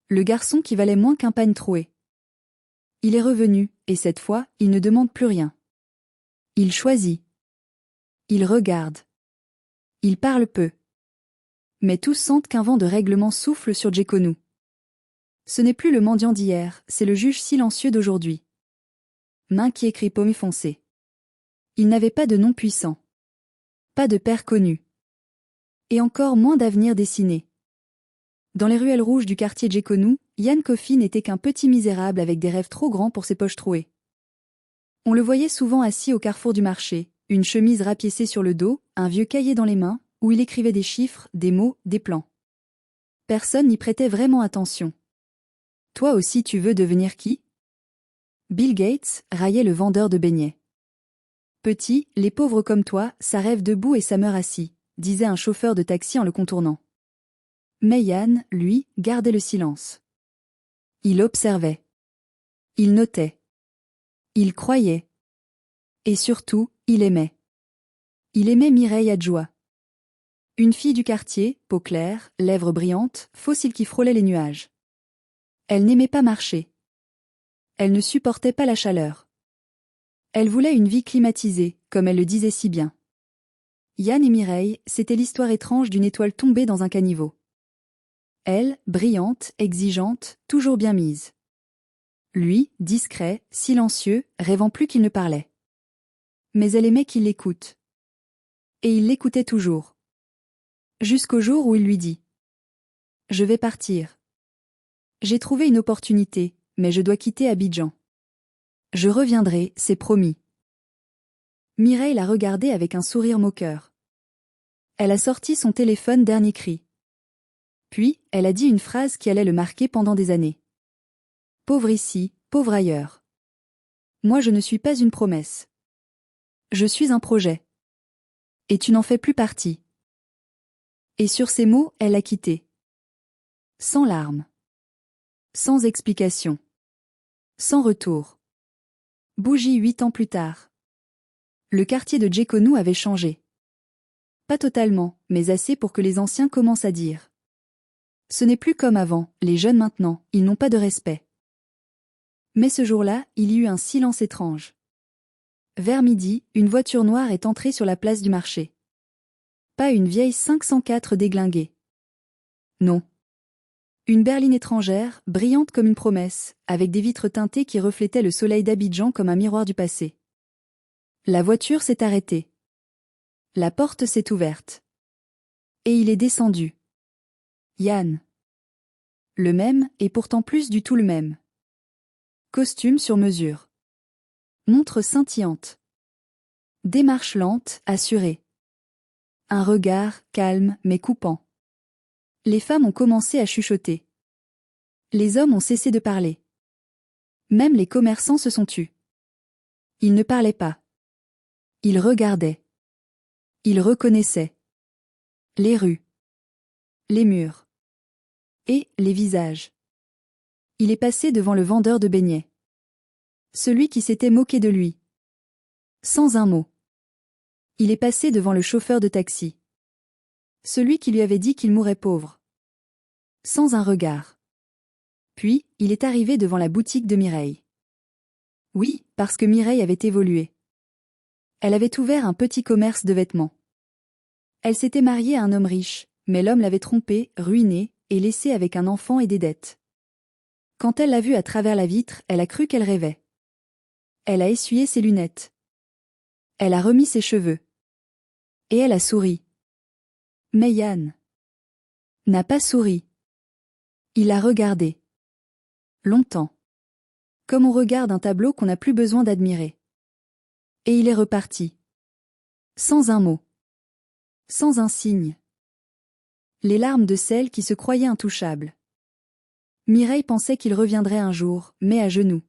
Le garçon qui valait moins qu'un pagne troué. Il est revenu, et cette fois, il ne demande plus rien. Il choisit. Il regarde. Il parle peu. Mais tous sentent qu'un vent de règlement souffle sur Djekonu. Ce n'est plus le mendiant d'hier, c'est le juge silencieux d'aujourd'hui. Main qui écrit paume foncée. Il n'avait pas de nom puissant. Pas de père connu. Et encore moins d'avenir dessiné. Dans les ruelles rouges du quartier Djekonu, Yann Kofi n'était qu'un petit misérable avec des rêves trop grands pour ses poches trouées. On le voyait souvent assis au carrefour du marché, une chemise rapiécée sur le dos, un vieux cahier dans les mains, où il écrivait des chiffres, des mots, des plans. Personne n'y prêtait vraiment attention. Toi aussi tu veux devenir qui? Bill Gates raillait le vendeur de beignets. Petit, les pauvres comme toi, ça rêve debout et ça meurt assis, disait un chauffeur de taxi en le contournant. Mais Yann, lui, gardait le silence. Il observait. Il notait. Il croyait. Et surtout, il aimait. Il aimait Mireille Adjoa. Une fille du quartier, peau claire, lèvres brillantes, fossile qui frôlait les nuages. Elle n'aimait pas marcher. Elle ne supportait pas la chaleur. Elle voulait une vie climatisée, comme elle le disait si bien. Yann et Mireille, c'était l'histoire étrange d'une étoile tombée dans un caniveau. Elle, brillante, exigeante, toujours bien mise. Lui, discret, silencieux, rêvant plus qu'il ne parlait. Mais elle aimait qu'il l'écoute. Et il l'écoutait toujours. Jusqu'au jour où il lui dit : « Je vais partir. J'ai trouvé une opportunité, mais je dois quitter Abidjan. Je reviendrai, c'est promis. » Mireille l'a regardé avec un sourire moqueur. Elle a sorti son téléphone dernier cri. Puis, elle a dit une phrase qui allait le marquer pendant des années. Pauvre ici, pauvre ailleurs. Moi je ne suis pas une promesse. Je suis un projet. Et tu n'en fais plus partie. Et sur ces mots, elle l'a quitté. Sans larmes. Sans explication. Sans retour. Bougie 8 ans plus tard. Le quartier de Djekonu avait changé. Pas totalement, mais assez pour que les anciens commencent à dire. Ce n'est plus comme avant, les jeunes maintenant, ils n'ont pas de respect. Mais ce jour-là, il y eut un silence étrange. Vers midi, une voiture noire est entrée sur la place du marché. Pas une vieille 504 déglinguée. Non. Une berline étrangère, brillante comme une promesse, avec des vitres teintées qui reflétaient le soleil d'Abidjan comme un miroir du passé. La voiture s'est arrêtée. La porte s'est ouverte. Et il est descendu. Yann. Le même, et pourtant plus du tout le même. Costume sur mesure. Montre scintillante. Démarche lente, assurée. Un regard, calme, mais coupant. Les femmes ont commencé à chuchoter. Les hommes ont cessé de parler. Même les commerçants se sont tus. Ils ne parlaient pas. Ils regardaient. Ils reconnaissaient. Les rues. Les murs. Et les visages. Il est passé devant le vendeur de beignets. Celui qui s'était moqué de lui. Sans un mot. Il est passé devant le chauffeur de taxi. Celui qui lui avait dit qu'il mourrait pauvre. Sans un regard. Puis, il est arrivé devant la boutique de Mireille. Oui, parce que Mireille avait évolué. Elle avait ouvert un petit commerce de vêtements. Elle s'était mariée à un homme riche, mais l'homme l'avait trompée, ruinée, et laissée avec un enfant et des dettes. Quand elle l'a vue à travers la vitre, elle a cru qu'elle rêvait. Elle a essuyé ses lunettes. Elle a remis ses cheveux. Et elle a souri. Mais Yann n'a pas souri. Il a regardé. Longtemps. Comme on regarde un tableau qu'on n'a plus besoin d'admirer. Et il est reparti. Sans un mot. Sans un signe. Les larmes de celle qui se croyait intouchable. Mireille pensait qu'il reviendrait un jour, mais à genoux.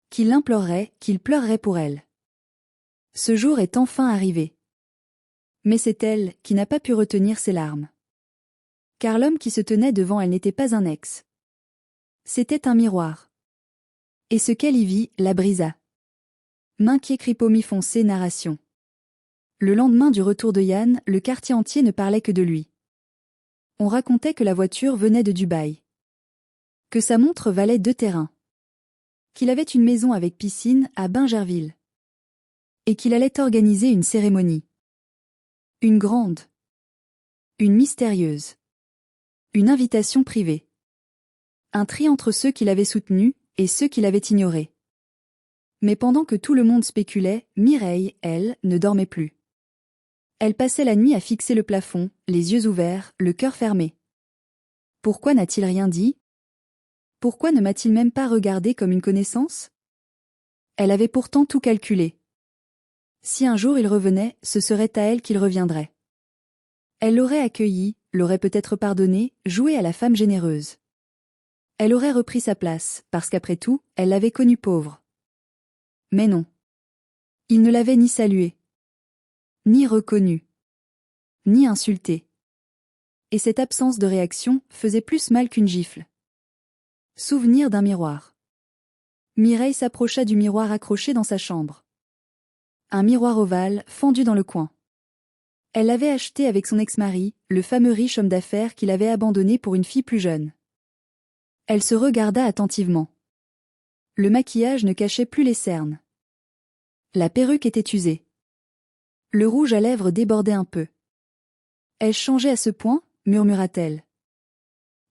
Qu'il l'implorerait, qu'il pleurerait pour elle. Ce jour est enfin arrivé. Mais c'est elle qui n'a pas pu retenir ses larmes. Car l'homme qui se tenait devant elle n'était pas un ex. C'était un miroir. Et ce qu'elle y vit la brisa. Minquier Cripomi foncé narration. Le lendemain du retour de Yann, le quartier entier ne parlait que de lui. On racontait que la voiture venait de Dubaï. Que sa montre valait 2 terrains. Qu'il avait une maison avec piscine à Bingerville. Et qu'il allait organiser une cérémonie. Une grande. Une mystérieuse. Une invitation privée. Un tri entre ceux qui l'avaient soutenu et ceux qui l'avaient ignoré. Mais pendant que tout le monde spéculait, Mireille, elle, ne dormait plus. Elle passait la nuit à fixer le plafond, les yeux ouverts, le cœur fermé. Pourquoi n'a-t-il rien dit? Pourquoi ne m'a-t-il même pas regardé comme une connaissance? Elle avait pourtant tout calculé. Si un jour il revenait, ce serait à elle qu'il reviendrait. Elle l'aurait accueilli, l'aurait peut-être pardonné, joué à la femme généreuse. Elle aurait repris sa place, parce qu'après tout, elle l'avait connu pauvre. Mais non. Il ne l'avait ni salué, ni reconnu, ni insulté. Et cette absence de réaction faisait plus mal qu'une gifle. Souvenir d'un miroir. Mireille s'approcha du miroir accroché dans sa chambre. Un miroir ovale, fendu dans le coin. Elle l'avait acheté avec son ex-mari, le fameux riche homme d'affaires qui l'avait abandonné pour une fille plus jeune. Elle se regarda attentivement. Le maquillage ne cachait plus les cernes. La perruque était usée. Le rouge à lèvres débordait un peu. Ai-je changé à ce point, murmura-t-elle.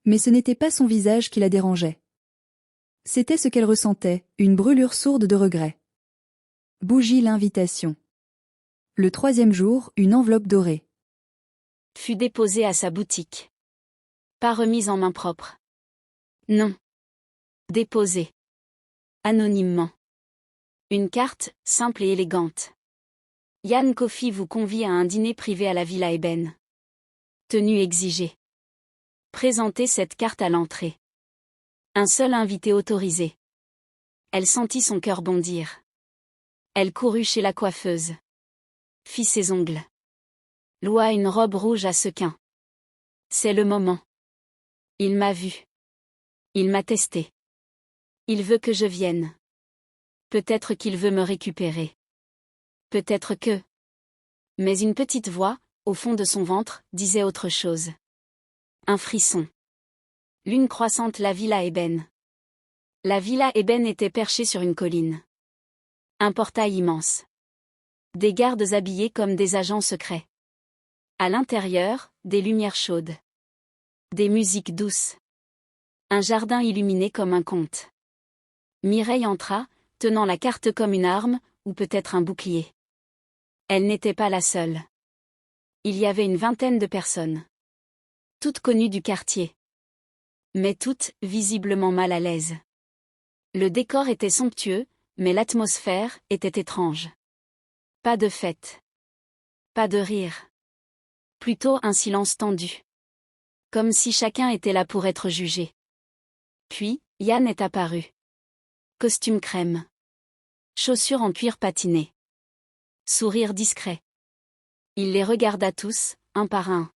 Mais ce n'était pas son visage qui la dérangeait. C'était ce qu'elle ressentait, une brûlure sourde de regret. Bougie l'invitation. Le 3e jour, une enveloppe dorée fut déposée à sa boutique. Pas remise en main propre. Non. Déposée. Anonymement. Une carte, simple et élégante. Yann Coffey vous convie à un dîner privé à la Villa Ébène. Tenue exigée. Présentez cette carte à l'entrée. Un seul invité autorisé. Elle sentit son cœur bondir. Elle courut chez la coiffeuse. Fit ses ongles. Loua une robe rouge à sequins. C'est le moment. Il m'a vu. Il m'a testé. Il veut que je vienne. Peut-être qu'il veut me récupérer. Peut-être que... Mais une petite voix, au fond de son ventre, disait autre chose. Un frisson. Lune croissante la Villa Ébène. La Villa Ébène était perchée sur une colline. Un portail immense. Des gardes habillés comme des agents secrets. À l'intérieur, des lumières chaudes. Des musiques douces. Un jardin illuminé comme un conte. Mireille entra, tenant la carte comme une arme, ou peut-être un bouclier. Elle n'était pas la seule. Il y avait une vingtaine de personnes. Toutes connues du quartier. Mais toutes, visiblement mal à l'aise. Le décor était somptueux, mais l'atmosphère était étrange. Pas de fête. Pas de rire. Plutôt un silence tendu. Comme si chacun était là pour être jugé. Puis, Yann est apparu. Costume crème. Chaussures en cuir patiné. Sourire discret. Il les regarda tous, un par un.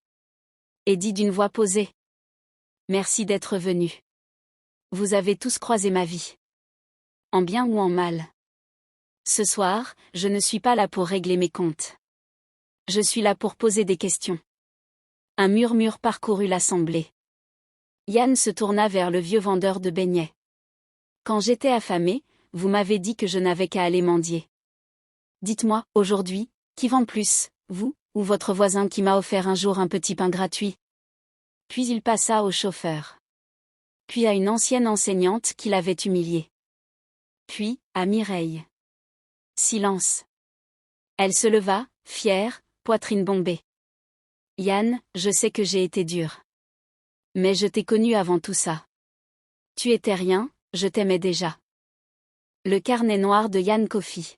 Et dit d'une voix posée. Merci d'être venus. Vous avez tous croisé ma vie. En bien ou en mal. Ce soir, je ne suis pas là pour régler mes comptes. Je suis là pour poser des questions. Un murmure parcourut l'assemblée. Yann se tourna vers le vieux vendeur de beignets. Quand j'étais affamé, vous m'avez dit que je n'avais qu'à aller mendier. Dites-moi, aujourd'hui, qui vend plus, vous, ou votre voisin qui m'a offert un jour un petit pain gratuit? Puis il passa au chauffeur. Puis à une ancienne enseignante qui l'avait humilié. Puis, à Mireille. Silence. Elle se leva, fière, poitrine bombée. Yann, je sais que j'ai été dure. Mais je t'ai connu avant tout ça. Tu étais rien, je t'aimais déjà. Le carnet noir de Yann Coffey.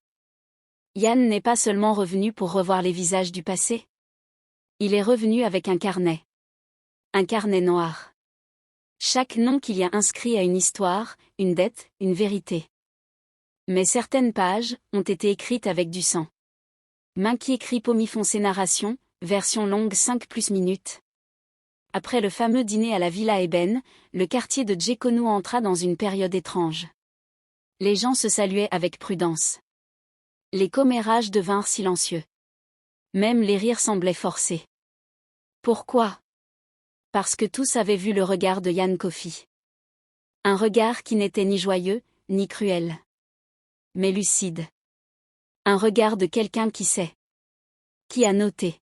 Yann n'est pas seulement revenu pour revoir les visages du passé. Il est revenu avec un carnet. Un carnet noir. Chaque nom qu'il y a inscrit a une histoire, une dette, une vérité. Mais certaines pages ont été écrites avec du sang. Main qui écrit Pomi foncé narration, version longue 5+ minutes. Après le fameux dîner à la Villa Ébène, le quartier de Djekonou entra dans une période étrange. Les gens se saluaient avec prudence. Les commérages devinrent silencieux. Même les rires semblaient forcés. Pourquoi? Parce que tous avaient vu le regard de Yann Coffey. Un regard qui n'était ni joyeux, ni cruel. Mais lucide. Un regard de quelqu'un qui sait. Qui a noté.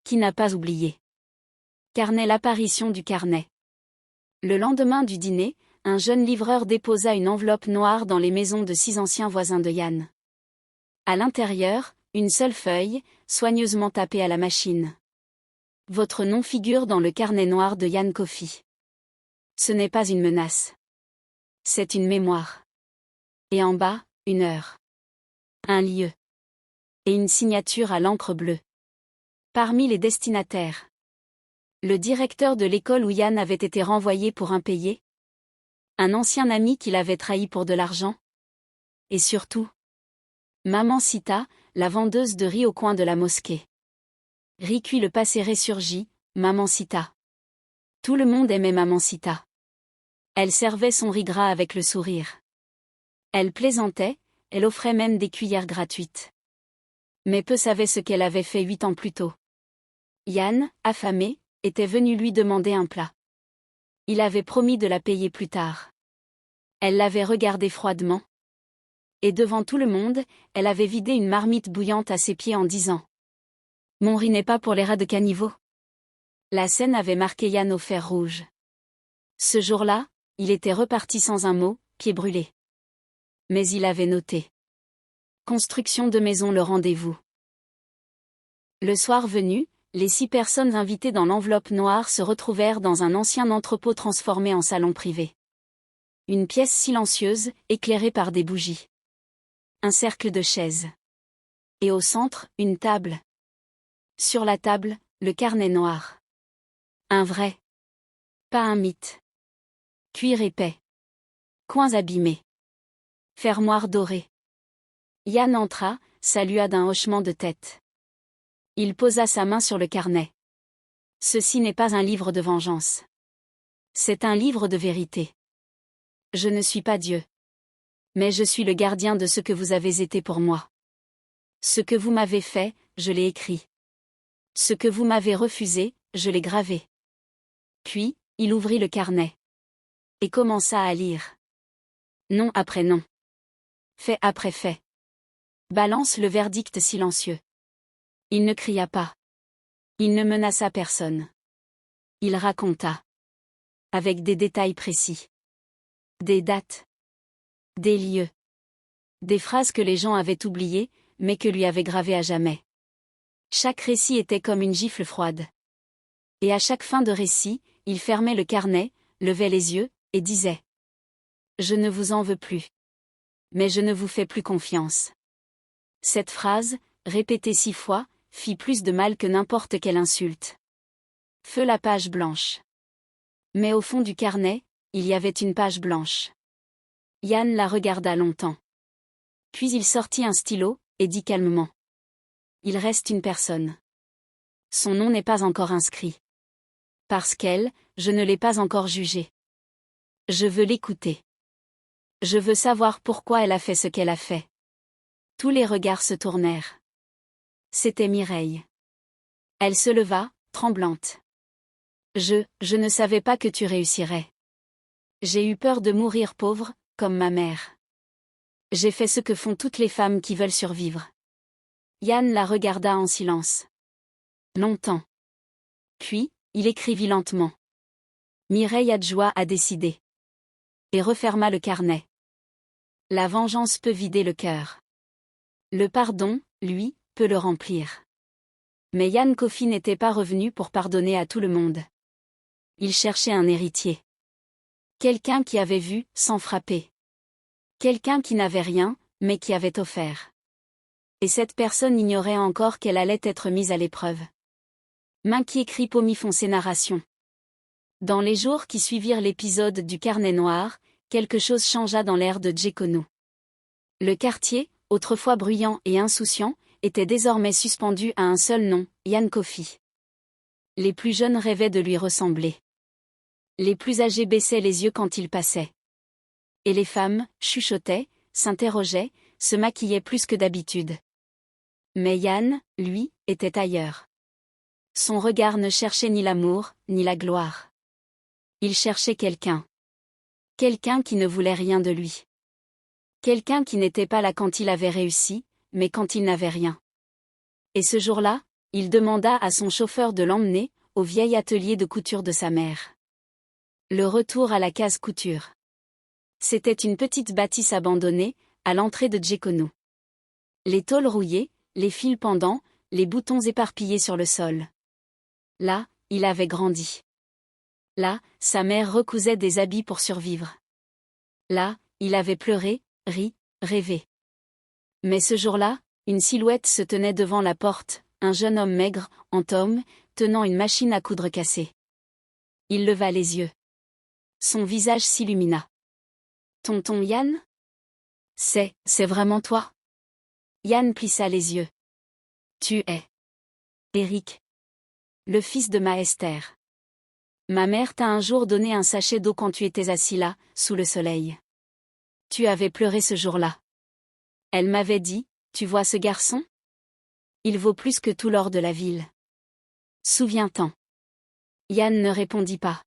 Qui n'a pas oublié. Carnet. L'apparition du carnet. Le lendemain du dîner, un jeune livreur déposa une enveloppe noire dans les maisons de 6 anciens voisins de Yann. À l'intérieur, une seule feuille, soigneusement tapée à la machine. Votre nom figure dans le carnet noir de Yann Coffey. Ce n'est pas une menace. C'est une mémoire. Et en bas, une heure. Un lieu. Et une signature à l'encre bleue. Parmi les destinataires. Le directeur de l'école où Yann avait été renvoyé pour impayé. Un ancien ami qui l'avait trahi pour de l'argent. Et surtout, Maman Sita, la vendeuse de riz au coin de la mosquée. Riz cuit le passé ressurgit, Maman Sita. Tout le monde aimait Maman Sita. Elle servait son riz gras avec le sourire. Elle plaisantait, elle offrait même des cuillères gratuites. Mais peu savait ce qu'elle avait fait 8 ans plus tôt. Yann, affamé, était venu lui demander un plat. Il avait promis de la payer plus tard. Elle l'avait regardé froidement. Et devant tout le monde, elle avait vidé une marmite bouillante à ses pieds en disant « Mon riz n'est pas pour les rats de caniveau ». La scène avait marqué Yann au fer rouge. Ce jour-là, il était reparti sans un mot, pieds brûlés. Mais il avait noté. Construction de maison le rendez-vous. Le soir venu, les 6 personnes invitées dans l'enveloppe noire se retrouvèrent dans un ancien entrepôt transformé en salon privé. Une pièce silencieuse, éclairée par des bougies. Un cercle de chaises. Et au centre, une table. Sur la table, le carnet noir. Un vrai. Pas un mythe. Cuir épais. Coins abîmés. Fermoir doré. Yann entra, salua d'un hochement de tête. Il posa sa main sur le carnet. Ceci n'est pas un livre de vengeance. C'est un livre de vérité. Je ne suis pas Dieu. Mais je suis le gardien de ce que vous avez été pour moi. Ce que vous m'avez fait, je l'ai écrit. Ce que vous m'avez refusé, je l'ai gravé. Puis, il ouvrit le carnet. Et commença à lire. Nom après nom. Fait après fait. Balance le verdict silencieux. Il ne cria pas. Il ne menaça personne. Il raconta. Avec des détails précis. Des dates. Des lieux. Des phrases que les gens avaient oubliées, mais que lui avaient gravées à jamais. Chaque récit était comme une gifle froide. Et à chaque fin de récit, il fermait le carnet, levait les yeux, et disait « Je ne vous en veux plus. Mais je ne vous fais plus confiance. » Cette phrase, répétée 6 fois, fit plus de mal que n'importe quelle insulte. Feu la page blanche. Mais au fond du carnet, il y avait une page blanche. Yann la regarda longtemps. Puis il sortit un stylo, et dit calmement. Il reste une personne. Son nom n'est pas encore inscrit. Parce qu'elle, je ne l'ai pas encore jugée. Je veux l'écouter. Je veux savoir pourquoi elle a fait ce qu'elle a fait. Tous les regards se tournèrent. C'était Mireille. Elle se leva, tremblante. Je ne savais pas que tu réussirais. J'ai eu peur de mourir pauvre, comme ma mère. J'ai fait ce que font toutes les femmes qui veulent survivre. Yann la regarda en silence. Longtemps. Puis, il écrivit lentement. Mireille Adjoa a décidé. Et referma le carnet. La vengeance peut vider le cœur. Le pardon, lui, peut le remplir. Mais Yann Coffey n'était pas revenu pour pardonner à tout le monde. Il cherchait un héritier. Quelqu'un qui avait vu, sans frapper. Quelqu'un qui n'avait rien, mais qui avait offert. Et cette personne ignorait encore qu'elle allait être mise à l'épreuve. Minky écrit Pomi font ses narrations. Dans les jours qui suivirent l'épisode du carnet noir, quelque chose changea dans l'air de Djekono. Le quartier, autrefois bruyant et insouciant, était désormais suspendu à un seul nom, Yann Coffey. Les plus jeunes rêvaient de lui ressembler. Les plus âgés baissaient les yeux quand il passait. Et les femmes, chuchotaient, s'interrogeaient, se maquillaient plus que d'habitude. Mais Yann, lui, était ailleurs. Son regard ne cherchait ni l'amour, ni la gloire. Il cherchait quelqu'un. Quelqu'un qui ne voulait rien de lui. Quelqu'un qui n'était pas là quand il avait réussi, mais quand il n'avait rien. Et ce jour-là, il demanda à son chauffeur de l'emmener au vieil atelier de couture de sa mère. Le retour à la case couture. C'était une petite bâtisse abandonnée, à l'entrée de Djekonu. Les tôles rouillées, les fils pendants, les boutons éparpillés sur le sol. Là, il avait grandi. Là, sa mère recousait des habits pour survivre. Là, il avait pleuré, ri, rêvé. Mais ce jour-là, une silhouette se tenait devant la porte, un jeune homme maigre, en tome, tenant une machine à coudre cassée. Il leva les yeux. Son visage s'illumina. Tonton Yann ? C'est vraiment toi ? Yann plissa les yeux. Tu es Eric. Le fils de ma Esther. Ma mère t'a un jour donné un sachet d'eau quand tu étais assis là, sous le soleil. Tu avais pleuré ce jour-là. Elle m'avait dit, tu vois ce garçon ? Il vaut plus que tout l'or de la ville. Souviens-t'en. Yann ne répondit pas.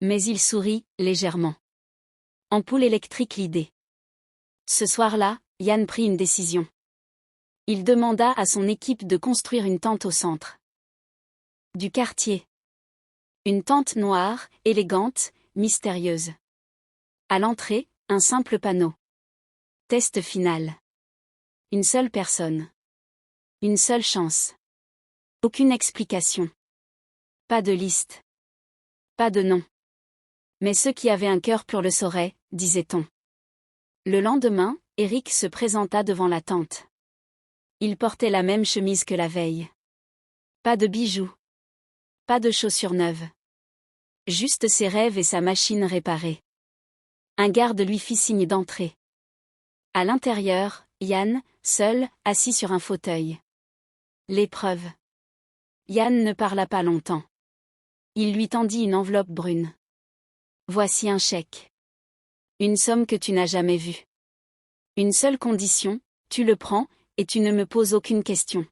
Mais il sourit, légèrement. Ampoule électrique l'idée. Ce soir-là, Yann prit une décision. Il demanda à son équipe de construire une tente au centre du quartier. Une tente noire, élégante, mystérieuse. À l'entrée, un simple panneau. Test final. Une seule personne. Une seule chance. Aucune explication. Pas de liste. Pas de nom. Mais ceux qui avaient un cœur pur le sauraient, disait-on. Le lendemain, Eric se présenta devant la tente. Il portait la même chemise que la veille. Pas de bijoux. Pas de chaussures neuves. Juste ses rêves et sa machine réparée. Un garde lui fit signe d'entrer. À l'intérieur, Yann, seul, assis sur un fauteuil. L'épreuve. Yann ne parla pas longtemps. Il lui tendit une enveloppe brune. Voici un chèque. Une somme que tu n'as jamais vue. Une seule condition, tu le prends, et tu ne me poses aucune question.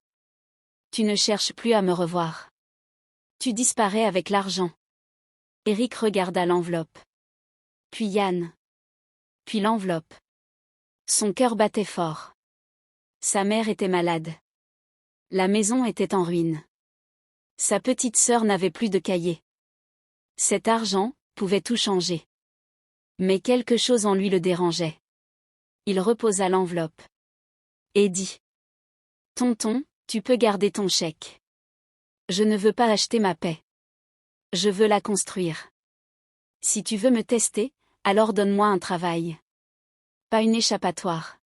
Tu ne cherches plus à me revoir. Tu disparais avec l'argent. Eric regarda l'enveloppe. Puis Yann. Puis l'enveloppe. Son cœur battait fort. Sa mère était malade. La maison était en ruine. Sa petite sœur n'avait plus de cahier. Cet argent pouvait tout changer. Mais quelque chose en lui le dérangeait. Il reposa l'enveloppe. Et dit. Tonton, tu peux garder ton chèque. Je ne veux pas acheter ma paix. Je veux la construire. Si tu veux me tester, alors donne-moi un travail. Pas une échappatoire.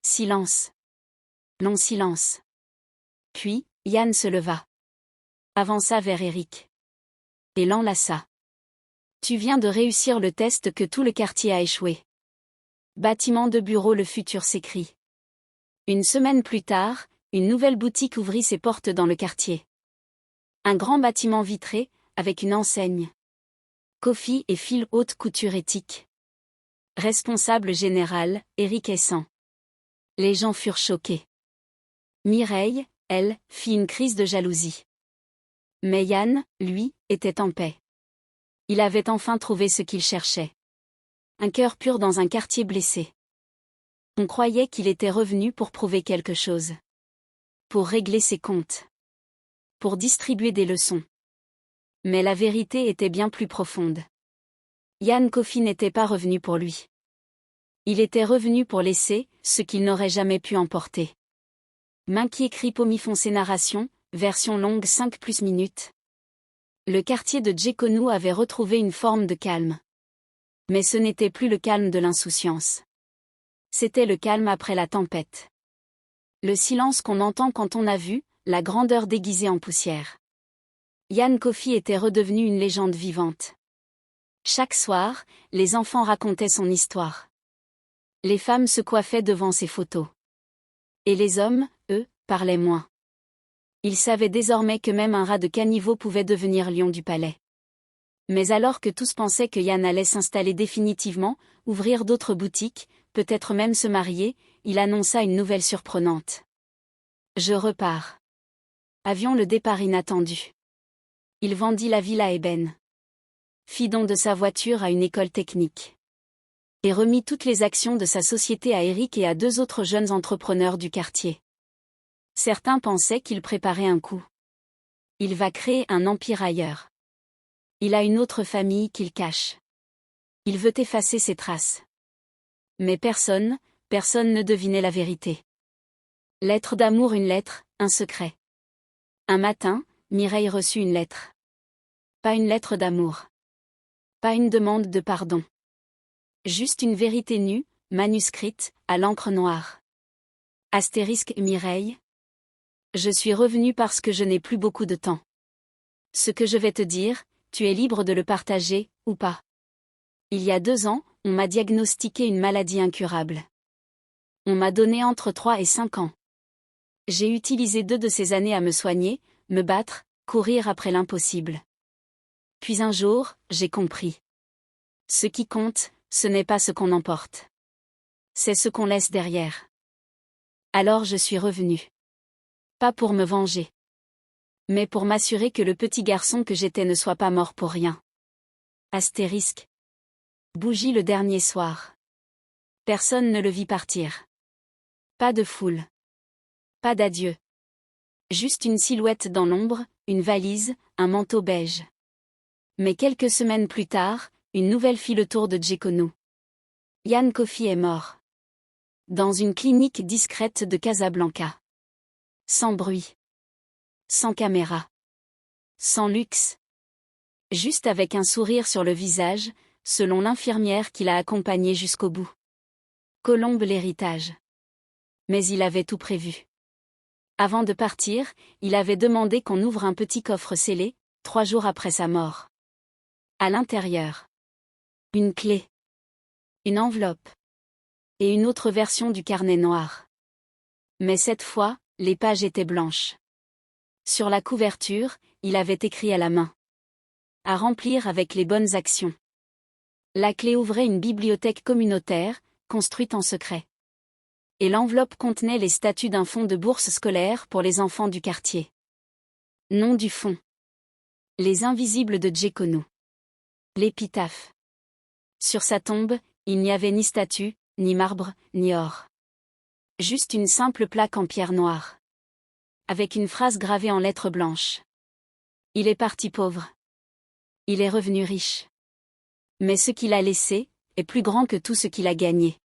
Silence. Long silence. Puis, Yann se leva. Avança vers Eric. Et l'enlaça. Tu viens de réussir le test que tout le quartier a échoué. Bâtiment de bureau le futur s'écrit. Une semaine plus tard, une nouvelle boutique ouvrit ses portes dans le quartier. Un grand bâtiment vitré, avec une enseigne. Coffee et fil haute couture éthique. Responsable général, Eric Essan. Les gens furent choqués. Mireille, elle, fit une crise de jalousie. Mais Yann, lui, était en paix. Il avait enfin trouvé ce qu'il cherchait. Un cœur pur dans un quartier blessé. On croyait qu'il était revenu pour prouver quelque chose. Pour régler ses comptes. Pour distribuer des leçons. Mais la vérité était bien plus profonde. Yann Coffey n'était pas revenu pour lui. Il était revenu pour laisser ce qu'il n'aurait jamais pu emporter. Minky écrit Pomi foncé narration, version longue 5+ minutes. Le quartier de Djekonu avait retrouvé une forme de calme. Mais ce n'était plus le calme de l'insouciance. C'était le calme après la tempête. Le silence qu'on entend quand on a vu, la grandeur déguisée en poussière. Yann Coffey était redevenu une légende vivante. Chaque soir, les enfants racontaient son histoire. Les femmes se coiffaient devant ses photos. Et les hommes, eux, parlaient moins. Ils savaient désormais que même un rat de caniveau pouvait devenir lion du palais. Mais alors que tous pensaient que Yann allait s'installer définitivement, ouvrir d'autres boutiques, peut-être même se marier, il annonça une nouvelle surprenante. Je repars. Avions le départ inattendu. Il vendit la villa à Eben. fit don de sa voiture à une école technique. Et remit toutes les actions de sa société à Eric et à 2 autres jeunes entrepreneurs du quartier. Certains pensaient qu'il préparait un coup. Il va créer un empire ailleurs. Il a une autre famille qu'il cache. Il veut effacer ses traces. Mais personne ne devinait la vérité. Lettre d'amour, une lettre, un secret. Un matin, Mireille reçut une lettre. Pas une lettre d'amour. Pas une demande de pardon. Juste une vérité nue, manuscrite, à l'encre noire. Astérisque Mireille. Je suis revenu parce que je n'ai plus beaucoup de temps. Ce que je vais te dire, tu es libre de le partager, ou pas. Il y a 2 ans, on m'a diagnostiqué une maladie incurable. On m'a donné entre 3 et 5 ans. J'ai utilisé 2 de ces années à me soigner, me battre, courir après l'impossible. Puis un jour, j'ai compris. Ce qui compte, ce n'est pas ce qu'on emporte. C'est ce qu'on laisse derrière. Alors je suis revenu. Pas pour me venger. Mais pour m'assurer que le petit garçon que j'étais ne soit pas mort pour rien. Astérisque. Bougie le dernier soir. Personne ne le vit partir. Pas de foule. Pas d'adieu. Juste une silhouette dans l'ombre, une valise, un manteau beige. Mais quelques semaines plus tard, une nouvelle fit le tour de Djekono. Yann Kofi est mort. Dans une clinique discrète de Casablanca. Sans bruit. Sans caméra. Sans luxe. Juste avec un sourire sur le visage, selon l'infirmière qui l'a accompagné jusqu'au bout. Colombe l'héritage. Mais il avait tout prévu. Avant de partir, il avait demandé qu'on ouvre un petit coffre scellé, 3 jours après sa mort. À l'intérieur. Une clé. Une enveloppe. Et une autre version du carnet noir. Mais cette fois, les pages étaient blanches. Sur la couverture, il avait écrit à la main. À remplir avec les bonnes actions. La clé ouvrait une bibliothèque communautaire, construite en secret. Et l'enveloppe contenait les statuts d'un fonds de bourse scolaire pour les enfants du quartier. Nom du fonds. Les Invisibles de Djekono. L'épitaphe. Sur sa tombe, il n'y avait ni statue, ni marbre, ni or. Juste une simple plaque en pierre noire. Avec une phrase gravée en lettres blanches. Il est parti pauvre. Il est revenu riche. Mais ce qu'il a laissé est plus grand que tout ce qu'il a gagné.